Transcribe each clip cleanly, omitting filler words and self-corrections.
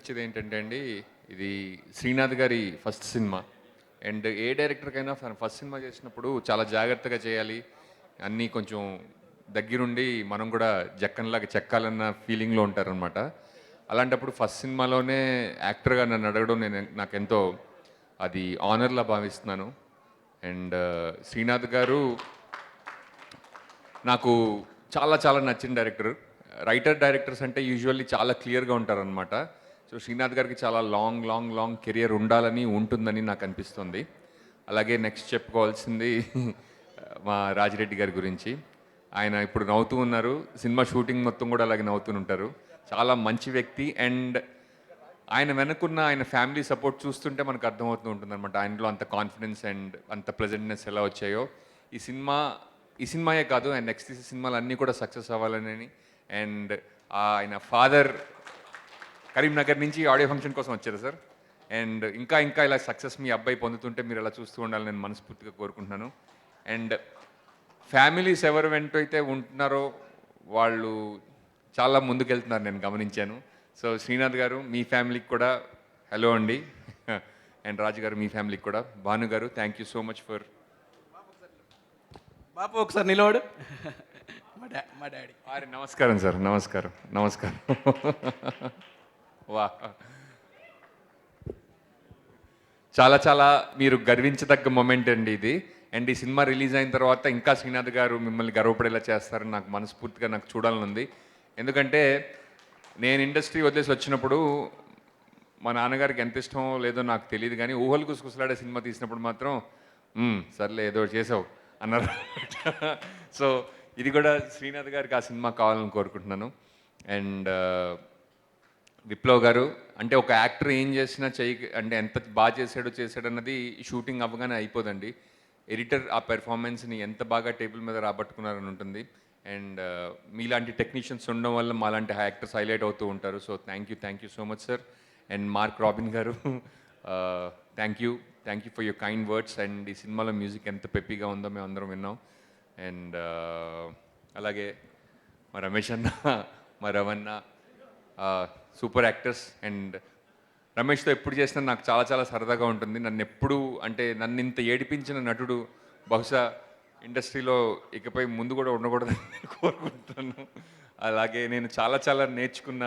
అనిపించేది ఏంటంటే అండి, ఇది శ్రీనాథ్ గారి ఫస్ట్ సినిమా. అండ్ ఏ డైరెక్టర్కైనా తన ఫస్ట్ సినిమా చేసినప్పుడు చాలా జాగ్రత్తగా చేయాలి. అన్నీ కొంచెం దగ్గరుండి మనం కూడా జక్కన్లాగా చెక్కాలన్న ఫీలింగ్లో ఉంటారనమాట. అలాంటప్పుడు ఫస్ట్ సినిమాలోనే యాక్టర్గా నన్ను అడగడం నాకెంతో అది ఆనర్లా భావిస్తున్నాను. అండ్ శ్రీనాథ్ గారు నాకు చాలా చాలా నచ్చిన డైరెక్టర్. డైరెక్టర్స్ అంటే యూజువల్లీ చాలా క్లియర్గా ఉంటారనమాట. సో శ్రీనాథ్ గారికి చాలా లాంగ్ లాంగ్ లాంగ్ కెరియర్ ఉండాలని ఉంటుందని నాకు అనిపిస్తుంది. అలాగే నెక్స్ట్ చెప్పుకోవాల్సింది మా రాజిరెడ్డి గారి గురించి. ఆయన ఇప్పుడు నవ్వుతూ ఉన్నారు. సినిమా షూటింగ్ మొత్తం కూడా అలాగే నవ్వుతూ ఉంటారు. చాలా మంచి వ్యక్తి. అండ్ ఆయన వెనకున్న ఆయన ఫ్యామిలీ సపోర్ట్ చూస్తుంటే మనకు అర్థమవుతూ ఉంటుంది అనమాట. ఆయనలో అంత కాన్ఫిడెన్స్ అండ్ అంత ప్రెజెంట్నెస్ ఎలా వచ్చాయో. ఈ సినిమా ఈ సినిమాయే కాదు, ఆయన నెక్స్ట్ తీసే సినిమాలు అన్నీ కూడా సక్సెస్ అవ్వాలని. అండ్ ఆయన ఫాదర్ కరీంనగర్ నుంచి ఆడియో ఫంక్షన్ కోసం వచ్చారు సార్. అండ్ ఇంకా ఇంకా ఇలా సక్సెస్ మీ అబ్బాయి పొందుతుంటే మీరు ఎలా చూస్తూ ఉండాలని నేను మనస్ఫూర్తిగా కోరుకుంటున్నాను. అండ్ ఫ్యామిలీస్ ఎవరు వెంట అయితే ఉంటున్నారో వాళ్ళు చాలా ముందుకెళ్తున్నారు నేను గమనించాను. సో శ్రీనాథ్ గారు మీ ఫ్యామిలీకి కూడా హలో అండి. అండ్ రాజు గారు మీ ఫ్యామిలీకి కూడా. భాను గారు thank you so much for. Bapu ఒకసారి నిలవడు. మా డాడీ. అరే నమస్కారం సార్, నమస్కారం నమస్కారం. వా చాలా చాలా మీరు గర్వించదగ్గ మొమెంట్ అండి ఇది. అండ్ ఈ సినిమా రిలీజ్ అయిన తర్వాత ఇంకా శ్రీనాథ్ గారు మిమ్మల్ని గర్వపడేలా చేస్తారని నాకు మనస్ఫూర్తిగా నాకు చూడాలని ఉంది. ఎందుకంటే నేను ఇండస్ట్రీ వదిలేసి వచ్చినప్పుడు మా నాన్నగారికి ఎంత ఇష్టమో లేదో నాకు తెలియదు, కానీ ఊహలు గుసగుసలాడే సినిమా తీసినప్పుడు మాత్రం సర్లే ఏదో చేసావు అన్నారు. సో ఇది కూడా శ్రీనాథ్ గారికి ఆ సినిమా కావాలని కోరుకుంటున్నాను. అండ్ విప్లవ్ గారు అంటే ఒక యాక్టర్ ఏం చేసినా అంటే ఎంత బాగా చేశాడు అన్నది షూటింగ్ అవ్వగానే అయిపోదండి. ఎడిటర్ ఆ పెర్ఫార్మెన్స్ని ఎంత బాగా టేబుల్ మీద రాబట్టుకున్నారని ఉంటుంది. అండ్ మీలాంటి టెక్నీషియన్స్ ఉండడం వల్ల మాలాంటి యాక్టర్స్ హైలైట్ అవుతూ ఉంటారు. So thank you so much sir. And Mark Robin గారు thank you for your kind words. And ఈ సినిమాలో మ్యూజిక్ ఎంత పెప్పిగా ఉందో మేము అందరం విన్నాం. అండ్ అలాగే మా రమేష్ అన్న, మా రవణ సూపర్ యాక్టర్స్. అండ్ రమేష్తో ఎప్పుడు చేసినా నాకు చాలా చాలా సరదాగా ఉంటుంది. నన్ను ఇంత ఏడిపించిన నటుడు బహుశా ఇండస్ట్రీలో ఇకపై ముందు కూడా ఉండకూడదని కోరుకుంటున్నాను. అలాగే నేను చాలా చాలా నేర్చుకున్న,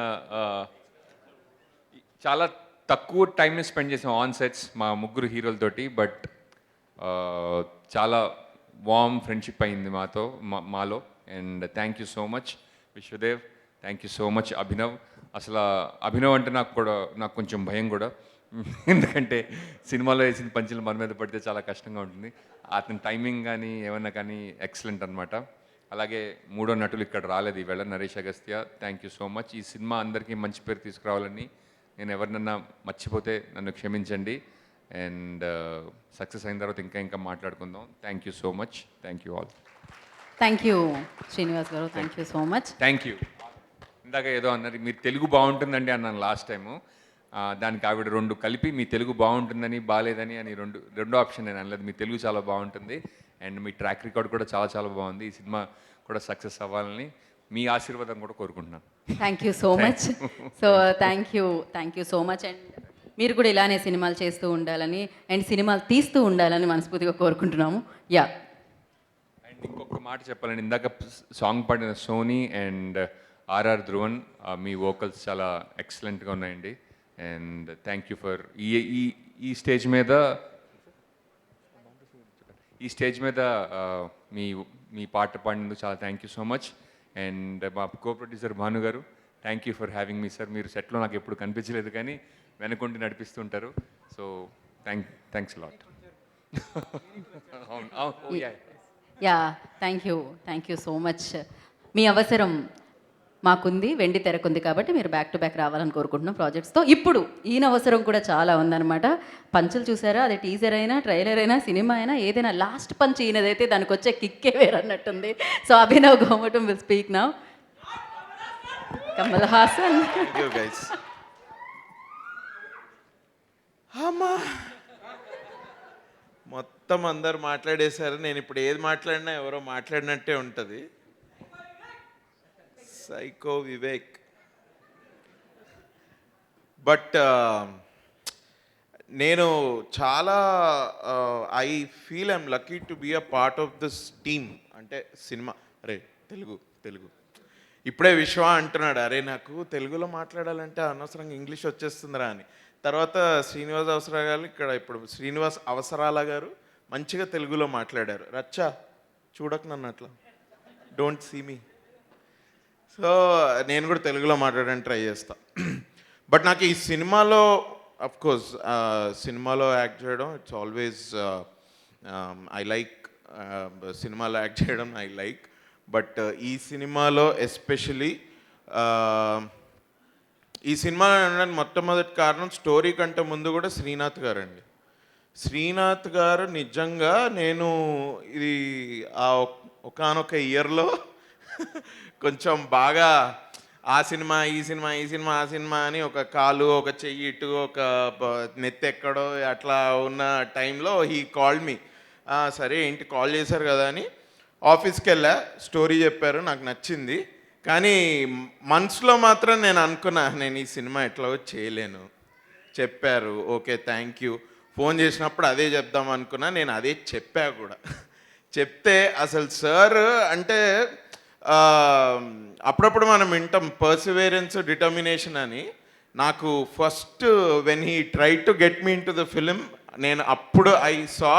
చాలా తక్కువ టైంని స్పెండ్ చేసాం ఆన్ సెట్స్ మా ముగ్గురు హీరోలతోటి. బట్ చాలా వార్మ్ ఫ్రెండ్షిప్ అయింది మాలో. And thank you so much Vishwadev, thank you so much Abhinav. అసలు అభినవ్ అంటే నాకు కొంచెం భయం కూడా. ఎందుకంటే సినిమాలో వేసిన పంచులు మన మీద పడితే చాలా కష్టంగా ఉంటుంది. అతని టైమింగ్ కానీ ఏమన్నా కానీ ఎక్సలెంట్ అనమాట. అలాగే మూడో నటులు ఇక్కడ రాలేదు ఈవేళ, Naresh Agastya, thank you so much. ఈ సినిమా అందరికీ మంచి పేరు తీసుకురావాలని, నేను ఎవరినన్నా మర్చిపోతే నన్ను క్షమించండి. అండ్ సక్సెస్ అయిన తర్వాత ఇంకా ఇంకా మాట్లాడుకుందాం. Thank you so much. Thank you all. Thank you Srinivas గారు, thank you so much. Thank you. ఇందాక ఏదో అన్నారు మీరు తెలుగు బాగుంటుందండి అన్నాను లాస్ట్ టైము. దానికి ఆవిడ రెండు కలిపి మీ తెలుగు బాగుంటుందని బాగాలేదని అని రెండో ఆప్షన్ నేను అనలేదు. మీ తెలుగు చాలా బాగుంటుంది అండ్ మీ ట్రాక్ రికార్డ్ కూడా చాలా చాలా బాగుంది. ఈ సినిమా కూడా సక్సెస్ అవ్వాలని మీ ఆశీర్వాదం కూడా కోరుకుంటున్నాను. Thank you so much. So thank you so much. And మీరు కూడా ఇలానే సినిమాలు చేస్తూ ఉండాలని అండ్ సినిమాలు తీస్తూ ఉండాలని మనస్ఫూర్తిగా కోరుకుంటున్నాము. యా. అండ్ ఇంకొక మాట చెప్పాలండి, ఇందాక సాంగ్ పాడిన సోనీ అండ్ ఆర్ఆర్ ధ్రువన్, మీ వోకల్స్ చాలా ఎక్సలెంట్గా ఉన్నాయండి. అండ్ థ్యాంక్ యూ ఫర్ ఈ స్టేజ్ మీద మీ పాట పాడినందుకు చాలా thank you so much. And మా కో ప్రొడ్యూసర్ భాను గారు, థ్యాంక్ యూ ఫర్ హ్యావింగ్ మీ సార్. మీరు సెట్లో నాకు ఎప్పుడు కనిపించలేదు కానీ వెనకుండి నడిపిస్తుంటారు. So thanks lot. Yeah, thank you so much. మీ అవసరం మాకుంది, వెండి తెరకుంది కాబట్టి మీరు బ్యాక్ టు బ్యాక్ రావాలని కోరుకుంటున్నాం ప్రాజెక్ట్స్తో. ఇప్పుడు ఈయన అవసరం కూడా చాలా ఉందన్నమాట. పంచులు చూసారా, అది టీజర్ అయినా ట్రైలర్ అయినా సినిమా అయినా ఏదైనా లాస్ట్ పంచ్ ఈయనదైతే దానికి వచ్చే కిక్కే వేరన్నట్టుంది. So Abhinav Gomatam will speak now. Kamal Haasan. అమ్మా మొత్తం అందరు మాట్లాడేశారు. నేను ఇప్పుడు ఏది మాట్లాడినా ఎవరో మాట్లాడినట్టే ఉంటుంది. సైకో వివేక్ బట్ నేను చాలా I feel I'm lucky to be a part of this team. అంటే సినిమా అరే తెలుగు ఇప్పుడే విశ్వ అంటున్నాడు, అరే నాకు తెలుగులో మాట్లాడాలంటే అనవసరంగా ఇంగ్లీష్ వచ్చేస్తుందిరా అని. తర్వాత శ్రీనివాస్ అవసరా గారు ఇక్కడ ఇప్పుడు శ్రీనివాస్ అవసరాల గారు మంచిగా తెలుగులో మాట్లాడారు. రచ్చా చూడకు నన్ను అట్లా, డోంట్ సీ మీ. సో నేను కూడా తెలుగులో మాట్లాడడానికి ట్రై చేస్తా. బట్ నాకు ఈ సినిమాలో కోర్స్ సినిమాలో యాక్ట్ చేయడం ఇట్స్ ఆల్వేస్ ఐ లైక్, సినిమాలో యాక్ట్ చేయడం ఐ లైక్. బట్ ఈ సినిమాలో ఎస్పెషలీ ఈ సినిమాలో అనడానికి మొట్టమొదటి కారణం స్టోరీ కంటే ముందు కూడా శ్రీనాథ్ గారు అండి. శ్రీనాథ్ గారు నిజంగా నేను ఇది ఆ ఒకానొక ఇయర్లో కొంచెం బాగా ఆ సినిమా ఈ సినిమా ఆ సినిమా అని ఒక కాలు ఒక చెయ్యి ఇటు ఒక నెత్తెక్కడో అట్లా ఉన్న టైంలో హీ కాల్డ్ మీ. సరే ఏంటి కాల్ చేశారు కదా అని ఆఫీస్కి వెళ్ళా, స్టోరీ చెప్పారు, నాకు నచ్చింది. కానీ మనసులో మాత్రం నేను అనుకున్నా నేను ఈ సినిమా ఎట్లా చేయలేను. చెప్పారు ఓకే థ్యాంక్ యూ. ఫోన్ చేసినప్పుడు అదే చెప్దాం అనుకున్నా, నేను అదే చెప్పా కూడా. చెప్తే అసలు సార్ అంటే అప్పుడప్పుడు మనం వింటాం పర్సివేరెన్స్ డిటర్మినేషన్ అని. నాకు first when he try to get me in to the film, నేను అప్పుడు ఐ సా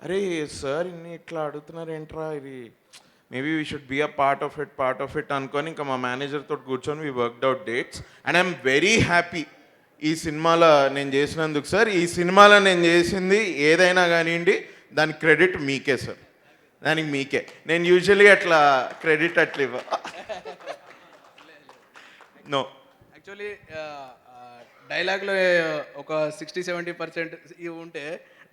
అరే సార్ ఇన్ని ఇట్లా అడుగుతున్నారు ఏంట్రా, ఇది maybe we should be a part of it అనుకొని ఇంకా మా మేనేజర్ తోటి కూర్చొని we worked out dates. And I'm very happy ఈ సినిమాలో నేను చేసినందుకు సార్. ఈ సినిమాలో నేను చేసింది ఏదైనా కానివ్వండి దానికి క్రెడిట్ మీకే సార్, దానికి మీకే. నేను యూజువలీ అట్లా క్రెడిట్ అట్లా ఇవ్వ. నో యాక్చువల్లీ డైలాగ్లో ఒక 60-70% ఇవి ఉంటే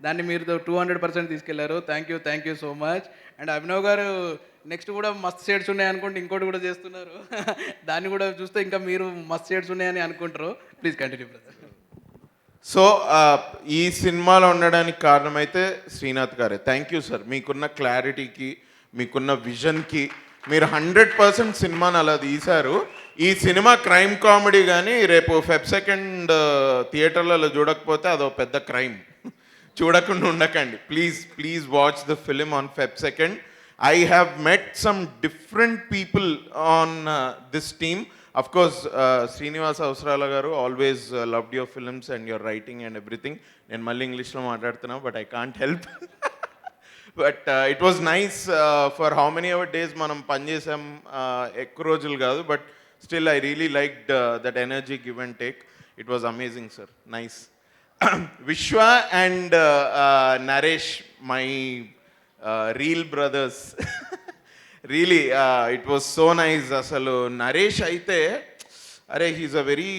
దాన్ని మీరు 200% తీసుకెళ్లారు. Thank you so much. And Abhinav గారు నెక్స్ట్ కూడా మస్త్ షేడ్స్ ఉన్నాయి అనుకుంటే ఇంకోటి కూడా చేస్తున్నారు. దాన్ని కూడా చూస్తే ఇంకా మీరు మస్త్ షేడ్స్ ఉన్నాయని అనుకుంటారు. Please continue brother. సో ఈ సినిమాలో ఉండడానికి కారణమైతే శ్రీనాథ్ గారే. Thank you sir. మీకున్న క్లారిటీకి, మీకున్న విజన్కి మీరు 100% సినిమాని అలా తీశారు. ఈ సినిమా క్రైమ్ కామెడీ కానీ రేపు Feb 2 థియేటర్లలో చూడకపోతే అదో పెద్ద క్రైమ్. చూడకుండా ఉండకండి please watch the film on Feb 2. I have met some different people on this team. Of course, Srinivas Avasarala garu always loved your films and your writing and everything. నేను మళ్ళీ ఇంగ్లీష్లో మాట్లాడుతున్నా but I can't help. But it was nice for how many our days మనం పనిచేసాం, ఎక్కువ రోజులు కాదు. But still I really liked that energy give and take. It was amazing sir, nice. విశ్వ and Naresh my reel brothers. Really it was so nice. అసలు నరేష్ అయితే అరే he's a very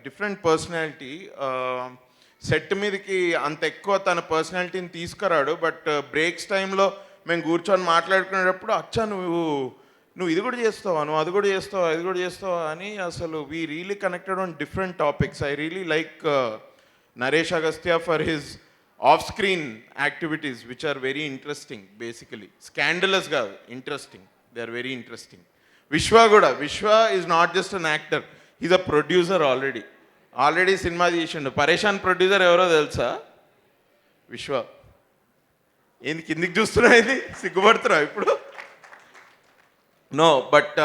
different personality. Set మీదకి అంత ఎక్కువ తన పర్సనాలిటీని తీసుకురాడు. బట్ బ్రేక్స్ టైంలో మేము కూర్చొని మాట్లాడుకునేటప్పుడు అచ్చా నువ్వు ఇది కూడా చేస్తావా, నువ్వు అది కూడా చేస్తావా అని అసలు we really connected on different topics. I really like Naresh Agastya for his off screen activities which are very interesting. Basically scandalous కాదు, interesting. They are very interesting. Vishwa is not just an actor, he's a producer. Already సినిమా తీసిండు. పరేషాన్ producer ఎవరో తెలుసా? విశ్వ. ఏంది కిందికి చూస్తున్నా, ఇది సిగ్గుపడుతున్నా ఇప్పుడు? నో బట్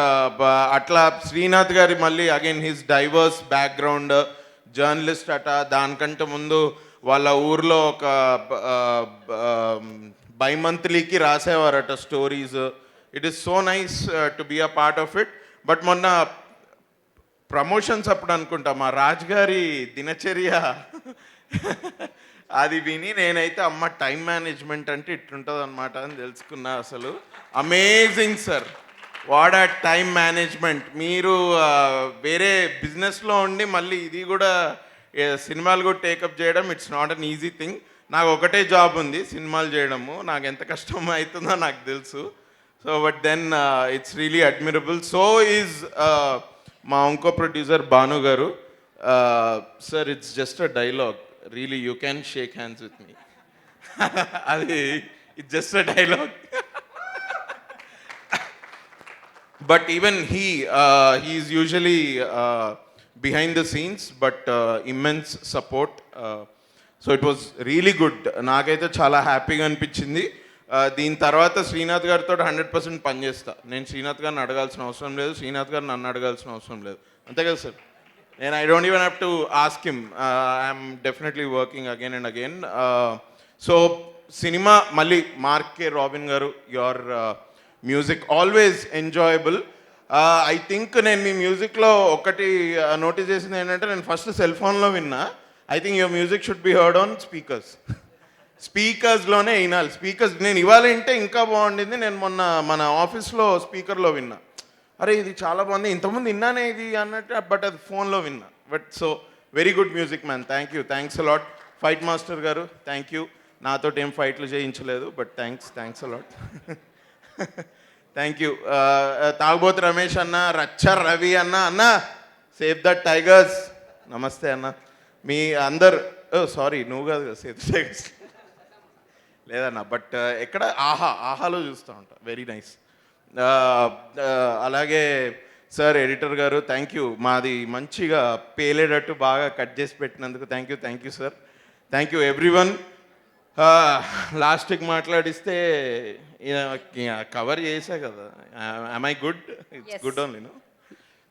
అట్లా శ్రీనాథ్ గారి మళ్ళీ again his diverse background, journalist అట. దానికంటే ముందు వాళ్ళ ఊర్లో ఒక బైమంత్లీకి రాసేవారట stories. It is so nice to be a part of it. But మొన్న ప్రమోషన్స్ అప్పుడు అనుకుంటా మా రాజుగారి దినచర్య అది విని నేనైతే అమ్మ టైం మేనేజ్మెంట్ అంటే ఇట్లుంటుంది అనమాట అని తెలుసుకున్నా. అసలు అమేజింగ్ సార్, వాట్ ఆ టైం మేనేజ్మెంట్. మీరు వేరే బిజినెస్లో ఉండి మళ్ళీ ఇది కూడా సినిమాలు కూడా టేకప్ చేయడం it's not an easy thing. నాకు ఒకటే జాబ్ ఉంది, సినిమాలు చేయడము. నాకు ఎంత కష్టం అవుతుందో నాకు తెలుసు. So but then it's really admirable. So is మా ఇంకో ప్రొడ్యూసర్ భాను గారు. Sir it's just a dialogue, really you can shake hands with మీ. అది it's just a dialogue. But even he is usually behind the scenes, but immense support. So it was really good. నాకైతే చాలా హ్యాపీగా అనిపించింది. దీని తర్వాత శ్రీనాథ్ గారితో 100% పనిచేస్తా. నేను శ్రీనాథ్ గారిని అడగాల్సిన అవసరం లేదు, శ్రీనాథ్ గారు నన్ను అడగాల్సిన అవసరం లేదు. అంతే కదా సార్? నేను I don't even have to ask him. I'm definitely working again and again. So cinema మళ్ళీ మార్క్ కే రాబిన్ గారు, your music always enjoyable. I think నేను మీ మ్యూజిక్లో ఒకటి నోటీస్ చేసింది ఏంటంటే, నేను ఫస్ట్ సెల్ ఫోన్లో విన్నా. I think your music should be heard on స్పీకర్స్లోనే వినాలి. స్పీకర్స్ నేను ఇవాళ వింటే ఇంకా బాగుండింది. నేను మొన్న మన ఆఫీస్లో స్పీకర్లో విన్నా, అరే ఇది చాలా బాగుంది, ఇంతకుముందు విన్నానే ఇది అన్నట్టు, బట్ అది ఫోన్లో విన్నా. But so very good music man, thank you, thanks a lot. Fight master గారు థ్యాంక్ యూ, నాతో ఏం ఫైట్లు చేయించలేదు, but thanks a lot. Thank you. తాగుబోతు రమేష్ అన్న, రచ్చ రవి అన్న సేవ్ ద టైగర్స్, నమస్తే అన్న. మీ అందరు సారీ నువ్వు కాదు కదా సేవ్ ద టైగర్స్ లేదన్న, బట్ ఎక్కడ ఆహాలో చూస్తూ ఉంటా, వెరీ నైస్. అలాగే సార్ ఎడిటర్ గారు థ్యాంక్ యూ, మాది మంచిగా పేలేటట్టు బాగా కట్ చేసి పెట్టినందుకు thank you sir, thank you everyone. లాస్ట్కి మాట్లాడిస్తే కవర్ చేసా కదా, I good? It's good only no.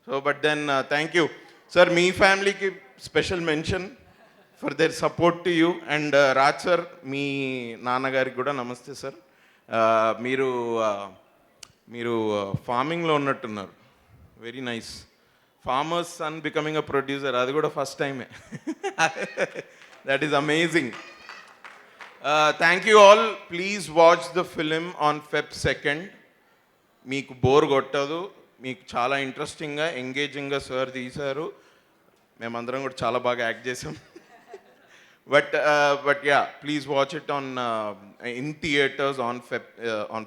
So but then thank you sir. మీ ఫ్యామిలీకి special mention for their support to you. And Raj sir, మీ నాన్నగారికి కూడా నమస్తే సార్. మీరు ఫార్మింగ్లో ఉన్నట్టున్నారు, very nice. Farmer's son becoming a producer, అది కూడా ఫస్ట్ టైమే. That is amazing. Thank you all. Please watch the film on Feb 2nd. మీకు బోర్ కొట్టదు, మీకు చాలా ఇంట్రెస్టింగ్గా ఎంగేజింగ్గా సార్ తీశారు. మేమందరం కూడా చాలా బాగా యాక్ట్ చేసాం. But yeah, please watch it in theaters on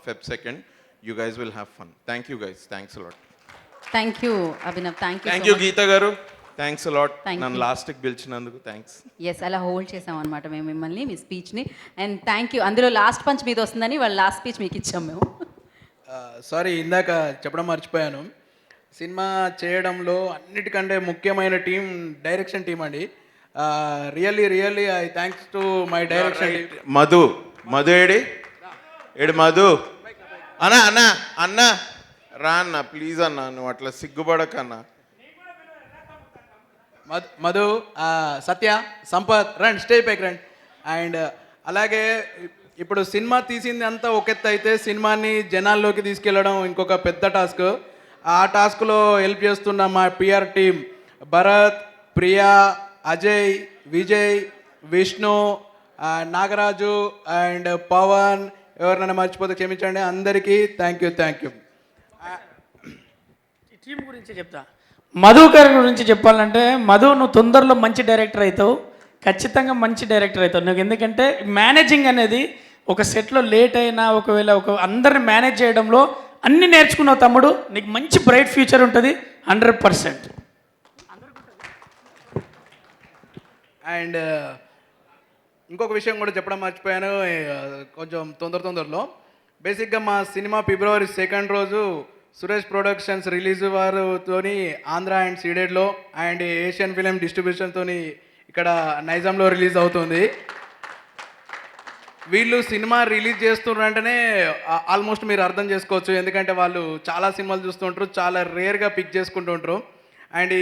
Feb 2nd. You guys will have fun. Thank you guys. Thanks a lot. Thank you Abhinav, Thank you Geeta garu. Thanks a lot. Thank నన్ను you. లాస్ట్కి పిలిచినందుకు thanks. Yes, అలా hold చేసాం అనమాట మేము మిమ్మల్ని, మీ స్పీచ్ని. And thank you. అందులో లాస్ట్ పంచ్ మీద వస్తుందని వాళ్ళ లాస్ట్ స్పీచ్ మీకు ఇచ్చాం మేము. సారీ, ఇందాక చెప్పడం మర్చిపోయాను. సినిమా చేయడంలో అన్నిటికంటే ముఖ్యమైన టీం డైరెక్షన్ టీం అండి. Really I thanks to my direction team. Madhu ఏడు మధు అన్న రా అన్న ప్లీజ్ అన్న, నువ్వు అట్లా సిగ్గుపడకన్నా. మధు, సత్య, సంపత్ రండి, స్టేజ్ పైకి రండి. అండ్ అలాగే ఇప్పుడు సినిమా తీసింది అంతా ఒక ఎత్తు అయితే, సినిమాని జనాల్లోకి తీసుకెళ్ళడం ఇంకొక పెద్ద టాస్క్. ఆ టాస్క్లో హెల్ప్ చేస్తున్న మా PR team Bharat, Priya, Ajay, Vijay, Vishnu, Nagaraju and Pawan, ఎవరినైనా మర్చిపోతే క్షమించండి. అందరికీ థ్యాంక్ యూ. ఈ టీం గురించి చెప్తా. మధుకర్ గురించి చెప్పాలంటే, మధు నువ్వు తొందరలో మంచి డైరెక్టర్ అవుతావు, ఖచ్చితంగా మంచి డైరెక్టర్ అవుతావు నువ్వు. ఎందుకంటే మేనేజింగ్ అనేది ఒక సెట్లో లేట్ అయినా, ఒకవేళ అందరిని మేనేజ్ చేయడంలో అన్నీ నేర్చుకున్నావు తమ్ముడు. నీకు మంచి బ్రైట్ ఫ్యూచర్ ఉంటుంది 100%. అండ్ ఇంకొక విషయం కూడా చెప్పడం మర్చిపోయాను, కొంచెం తొందరలో. బేసిక్గా మా సినిమా February 2nd రోజు సురేష్ ప్రొడక్షన్స్ రిలీజ్ వారితోని ఆంధ్ర అండ్ సీడెడ్లో అండ్ ఏషియన్ ఫిలిం డిస్ట్రిబ్యూషన్తోని ఇక్కడ నైజాంలో రిలీజ్ అవుతుంది. వీళ్ళు సినిమా రిలీజ్ చేస్తున్నారంటేనే ఆల్మోస్ట్ మీరు అర్థం చేసుకోవచ్చు, ఎందుకంటే వాళ్ళు చాలా సినిమాలు చూస్తుంటారు, చాలా రేర్గా పిక్ చేసుకుంటుంటారు. అండ్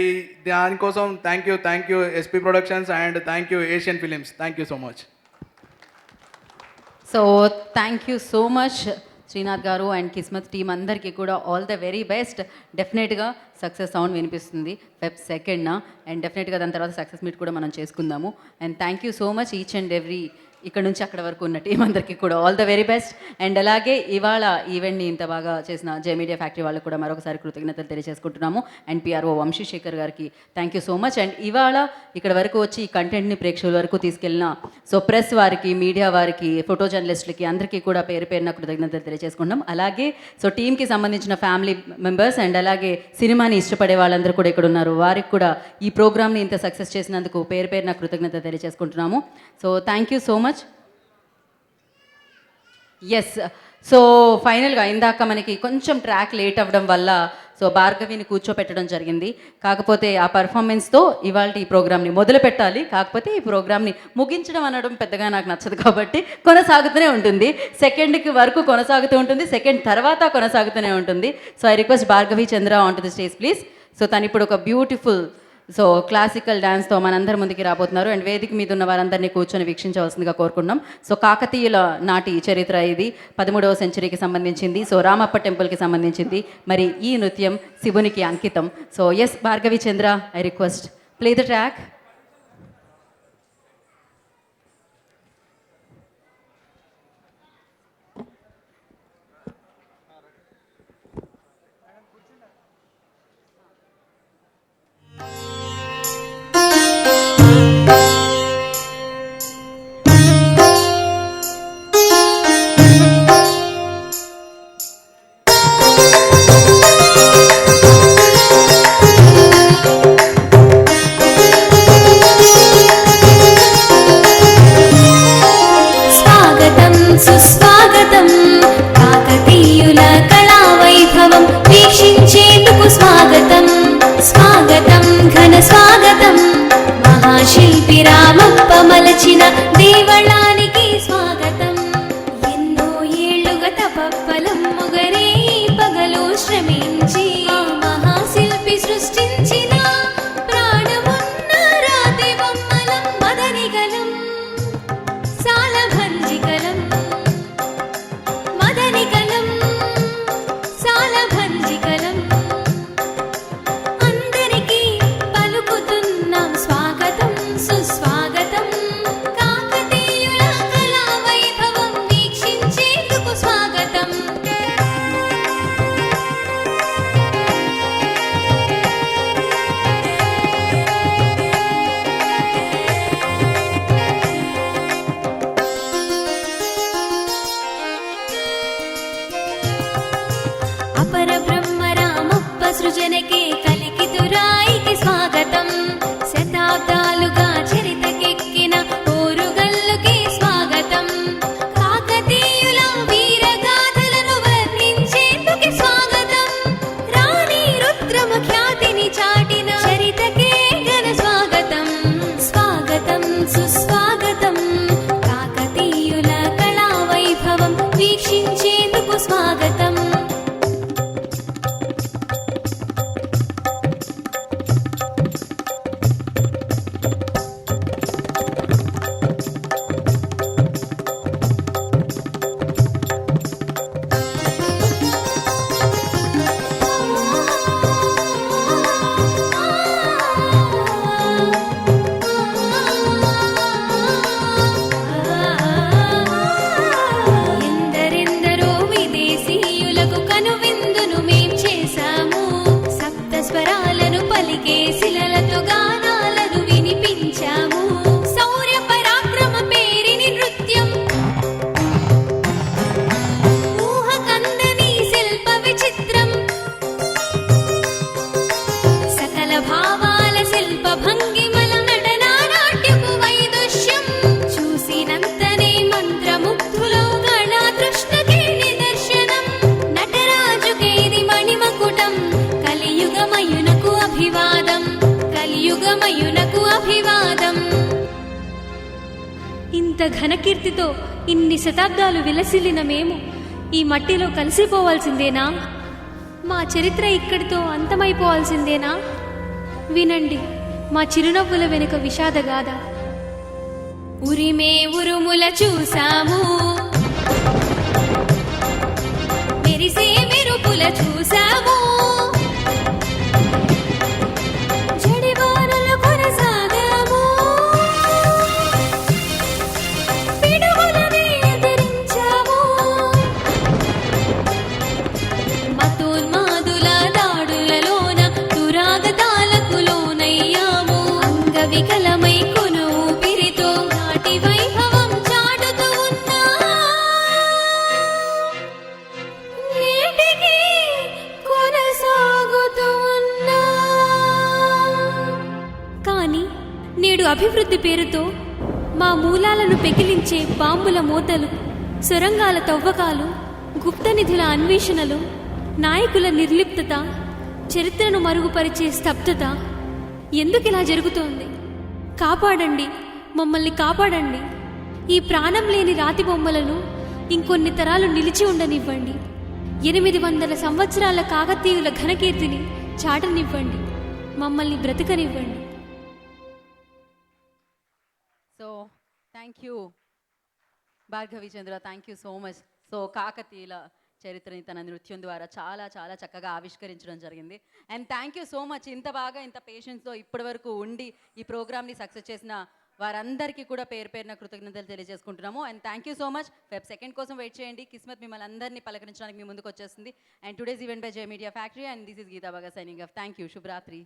దానికోసం thank you SP productions and thank you Asian films. Thank you so much. So thank you so much Srinath గారు అండ్ కిస్మత్ టీం అందరికీ కూడా ఆల్ ద వెరీ బెస్ట్. డెఫినెట్గా సక్సెస్ సౌండ్ వినిపిస్తుంది Feb 2nd, అండ్ డెఫినెట్గా దాని తర్వాత success meet కూడా మనం చేసుకుందాము. And thank you so much each and every ఇక్కడ నుంచి అక్కడ వరకు ఉన్న టీం అందరికీ కూడా all the very best. And అలాగే ఇవాళ ఈవెంట్ని ఇంత బాగా చేసిన జే మీడియా ఫ్యాక్టరీ వాళ్ళకు కూడా మరొకసారి కృతజ్ఞతలు తెలియజేసుకుంటున్నాము. అండ్ పిఆర్ఓ వంశీశేఖర్ గారికి thank you so much. And ఇవాళ ఇక్కడ వరకు వచ్చి ఈ కంటెంట్ని ప్రేక్షకుల వరకు తీసుకెళ్ళిన సో ప్రెస్ వారికి, మీడియా వారికి, ఫోటో జర్నలిస్టులకి అందరికీ కూడా పేరున కృతజ్ఞతలు తెలియజేసుకుంటున్నాం. అలాగే సో టీంకి సంబంధించిన ఫ్యామిలీ మెంబర్స్ అండ్ అలాగే సినిమాని ఇష్టపడే వాళ్ళందరూ కూడా ఇక్కడ ఉన్నారు, వారికి కూడా ఈ ప్రోగ్రామ్ని ఇంత సక్సెస్ చేసినందుకు పేరున కృతజ్ఞత తెలియజేసుకుంటున్నాము. So thank you so much. Yes. So ఫైనల్గా ఇందాక మనకి కొంచెం ట్రాక్ లేట్ అవ్వడం వల్ల సో భార్గవిని కూర్చోపెట్టడం జరిగింది. కాకపోతే ఆ పర్ఫార్మెన్స్తో ఇవాళ ఈ ప్రోగ్రామ్ని మొదలు పెట్టాలి. కాకపోతే ఈ ప్రోగ్రామ్ని ముగించడం అనడం పెద్దగా నాకు నచ్చదు కాబట్టి కొనసాగుతూనే ఉంటుంది. సెకండ్కి వరకు కొనసాగుతూ ఉంటుంది, సెకండ్ తర్వాత కొనసాగుతూనే ఉంటుంది. So I request Bhargavi Chandra on to the stage please. So తను ఇప్పుడు ఒక బ్యూటిఫుల్ క్లాసికల్ డ్యాన్స్తో మనందరి ముందుకి రాబోతున్నారు. అండ్ వేదిక మీద ఉన్న వారందరినీ కూర్చొని వీక్షించవలసిందిగా కోరుకుంటున్నాం. సో కాకతీయుల నాటి చరిత్ర ఇది, 13వ సెంచరీకి సంబంధించింది. సో రామప్ప టెంపుల్కి సంబంధించింది. మరి ఈ నృత్యం శివునికి అంకితం. So S Bhargavi Chandra, I request play the track. సుస్వాగతం కాకతీయుల కళా వైభవం వీక్షించేందుకు స్వాగతం. స్వాగతం ఘన స్వాగతం మహాశిల్పి రామప్ప మలచిన దేవళానికి స్వాగతం. ఎన్నో ఏళ్లుగా తపఫలం ముగరే పగలు శ్రమించి ఆ మహాశిల్పి సృష్టించిన ప్రాణమున్న రాతి బొమ్మలం మదనిగలం సాలభంజికలం మదనికలం సాలభంజికలం అందరికీ పలుకుతున్నాం స్వాగతం సుస్వాగతం. కాకతీయుల కళా వైభవం వీక్షించేందుకు స్వాగతం. అపర బ్రహ్మ రామప్ప సృజనకే కలికితురాయికి స్వాగతం. శతాబ్దాలుగా చరితకెక్కిన ఓరుగల్లుకి స్వాగతం. కాకతీయుల వీరగాథలను వర్ణించేందుకు స్వాగతం. రాణి రుద్రమ ఖ్యాతిని చాటిన చరితకే ఘన స్వాగతం. స్వాగతం సుస్వాగతం కాకతీయుల కళా వైభవం వీక్షించేందుకు స్వాగతం. ఎందరెందరో విదేశీయులకు కనువిందును మేం చేశాము. సప్త స్వరాలను పలికే శిలలతో గానాలను వినిపించాము. శౌర్య పరాక్రమ పేరిని నృత్యం ఊహకందని శిల్ప విచిత్రం. సకల భావాల శిల్ప భంగిమల నటనా నాట్యపు వైదుష్యం చూసినంతనే మంత్రముగ్ధులో కళా తృష్ణకే నిదర్శనం. నటరాజుకేది మణిమకుటం కలియుగమయునకు అభివాదం. కలియుగమయునకు అభివాదం. ఇంత ఘనకీర్తితో ఇన్ని శతాబ్దాలు విలసిల్లిన మేము ఈ మట్టిలో కలిసిపోవాల్సిందేనా? మా చరిత్ర ఇక్కడితో అంతమైపోవాల్సిందేనా? వినండి మా చిరునవ్వుల వెనుక విషాదగాథ. ఉరిమే ఉరుముల చూసాము, మెరిసే మెరుపుల చూసాము, జడివానల కొనసాగాము, పిడుగులనే ఎదిరించాము, మతోన్మాదుల దాడులలోన దురాగతాలకు లోనయ్యాము. అంగవికలమై కొను ఊపిరితో నాటి వైభవం చాటుతూ ఉన్నా నేటికి కొనసాగుతూ ఉన్నా. కానీ నేడు అభివృద్ధి పేరుతో మా మూలాలను పెకిలించే బాంబుల మోతలు సొరంగాల తవ్వకాలు, గుప్త నిధుల అన్వేషణలు, నాయకుల నిర్లిప్తత, చరిత్రను మరుగుపరిచే స్తబ్దత. ఎందుకు ఇలా జరుగుతోంది? కాపాడండి, మమ్మల్ని కాపాడండి. ఈ ప్రాణం లేని రాతి బొమ్మలను ఇంకొన్ని తరాలు నిలిచి ఉండనివ్వండి. 800 సంవత్సరాల కాకతీయుల ఘనకీర్తిని చాటనివ్వండి. మమ్మల్ని బ్రతకనివ్వండి. So thank you Bhargavi Chandra, thank you so much. So కాకతీయుల చరిత్రని తన నృత్యం ద్వారా చాలా చాలా చక్కగా ఆవిష్కరించడం జరిగింది. And thank you so much. ఇంత బాగా ఇంత పేషెన్స్తో ఇప్పటి వరకు ఉండి ఈ ప్రోగ్రామ్ని సక్సెస్ చేసిన వారందరికీ కూడా పేరు పేరున కృతజ్ఞతలు తెలియజేసుకుంటున్నాము. And thank you so much. Feb 2 కోసం వెయిట్ చేయండి. కిస్మత్ మిమ్మల్ని అందరినీ పలకరించడానికి మీ ముందుకు వచ్చేస్తుంది. And today's event by J media factory and this is Geetha బాగా సైనింగ్ ఆఫ్. Thank you. శుభరాత్రి.